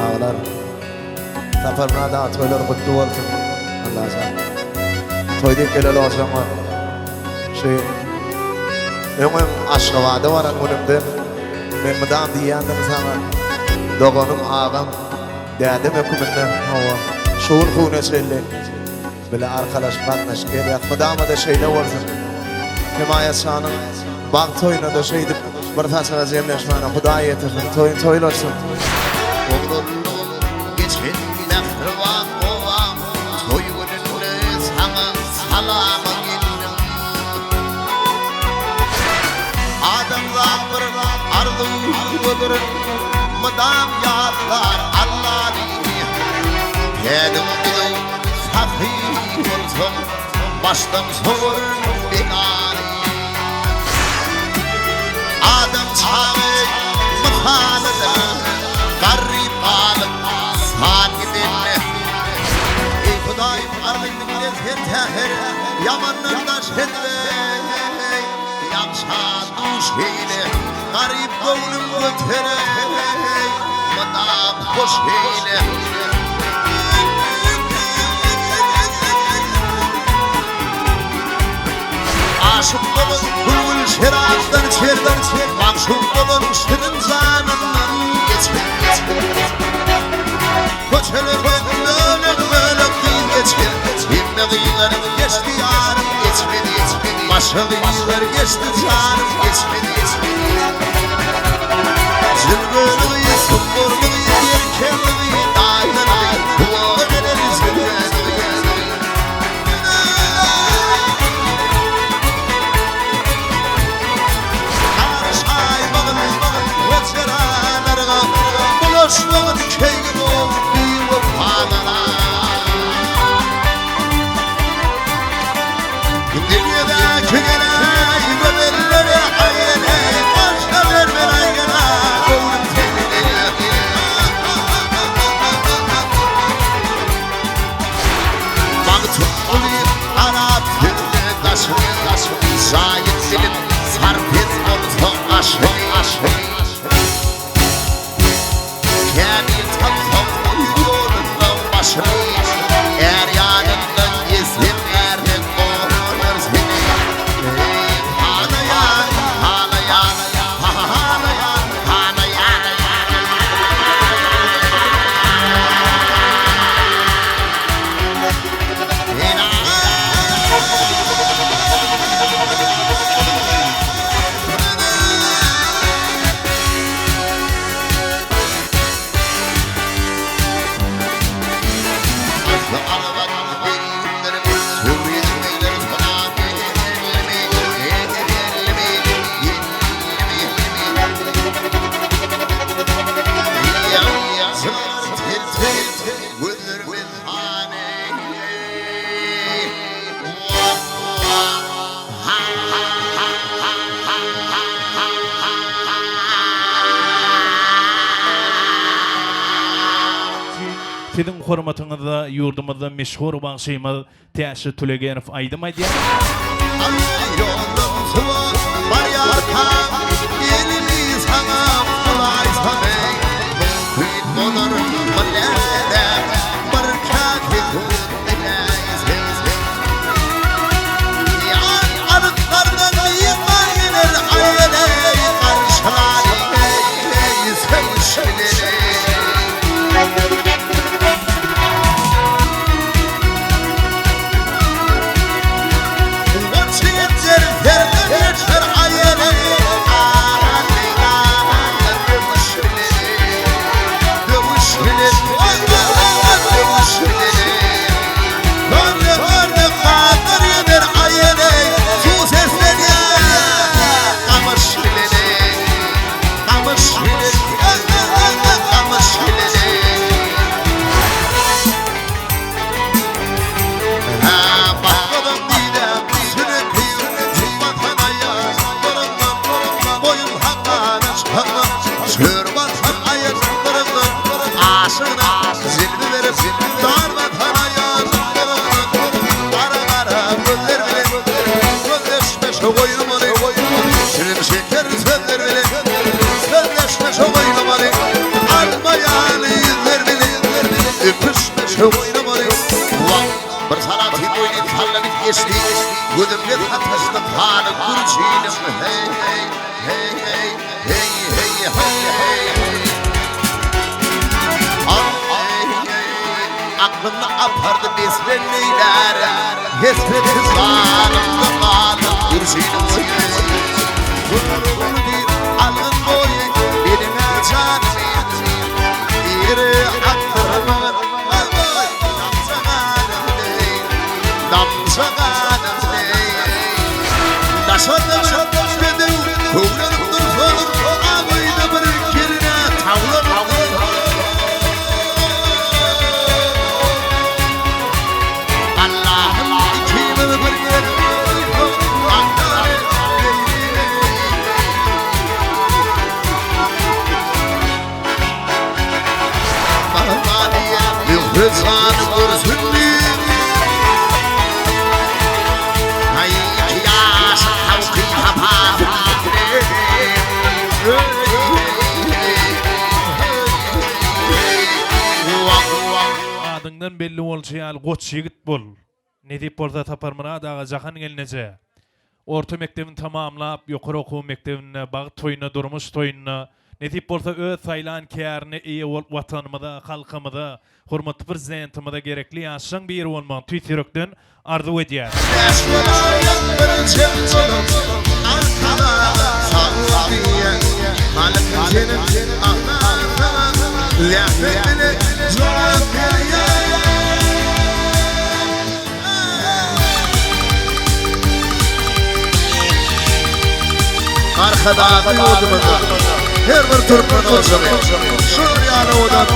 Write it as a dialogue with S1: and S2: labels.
S1: ağlar. Safarına da toylar kutlu olsun. Allah sana. Toy deyip geleli olsam var. Öňüm aşgabada baran günümde men mıdam diýändim sana. Doganım ağam dädem ökümünden hawa. Şuur huneselle. Bile arkadaş batnaş gelýär. Mıdama da şeýle bolsun. Himayet şanyň bag toyuna da şeýdip bir taşa zemleşmana Hudaý ýetirsin. Toyun toýlarsın.
S2: Oğlum geçin mehriban ovam toy gününe sana salamı geldim. Adamlar bir arzu olur mıdam yadlar Allah diye. Yedim bilim sahih olsun baştan sor binari. Adam çağı mıhalıdır garip alıp sakidinle. Ey Hudaýym arlygyny gezher yamanlardan şedle. Yamşa duş eyle garip gönlüm götere. Mıdam hoş eyle. Aşık olun bülbül şeraftan içerden mahşuk olun şirin zanından geçin. Koçelerden böyle kıyım geçin. İmme kıyılarım geçti yarım geçmedi. Başa kıyılar geçti canım geçmedi. Zülgünlüğü, sunburluğu, yerkenliği, dağınlığı, kulağınları zülgünlüğü. Bulaşmadı keyif ol, bir vapağına. Dünyadaki genel göbellere ayene, başka vermen ayena, oğlum tenine. Baktım olayım, Arap gününe taşım, zayıf dilim, sarp et olsa aşkı. Kemil tatlı uyuyorundan başını er yanından gezdim erden boğulur seni. Ağlayan, ağlayan, ağlayan, ağlayan.
S3: Sizin hormatynızda ýurdumyzda meşhur bagşymyz Taşli Tulegenow aýdymaýdy. Şeker sözler bile sözleşme çok oynamalı. Almayalı
S2: boynu boyu. Bir salat boynu sallanıp geçti. Gözümde taşlı kanı kurşinim. Hey hey hey hey hey hey hey hey. Aklımda apardı beslenmeyler. Hesreti zanımda kaldım kurşinim. Vurur bir alın boyu benim canım. Yeri aklımın damsağanım değil. Daşanım dedim kuvranım dursun. Ağıydı bir yerine tavlam. Rızan kursünlü Ay iki yaş havkı hapa
S3: Adından belli olçayal goç yigit bol. Ne deyip orada taparmına dağa jahan gelinece. Orta mektebini tamamlap, yukarı okuw mektebine, bağı toyuna durmuş toyuna. Ne deyip orada öz saylan kârine iyi olup vatanımıda, halkımıda, hurmatly prezidentimide gerekli yaşaň bir bolmagy tüýtürekden arzu edýär.
S2: Arkada yurdumuzda her bir Türkmen olsun. Şu rüyada odan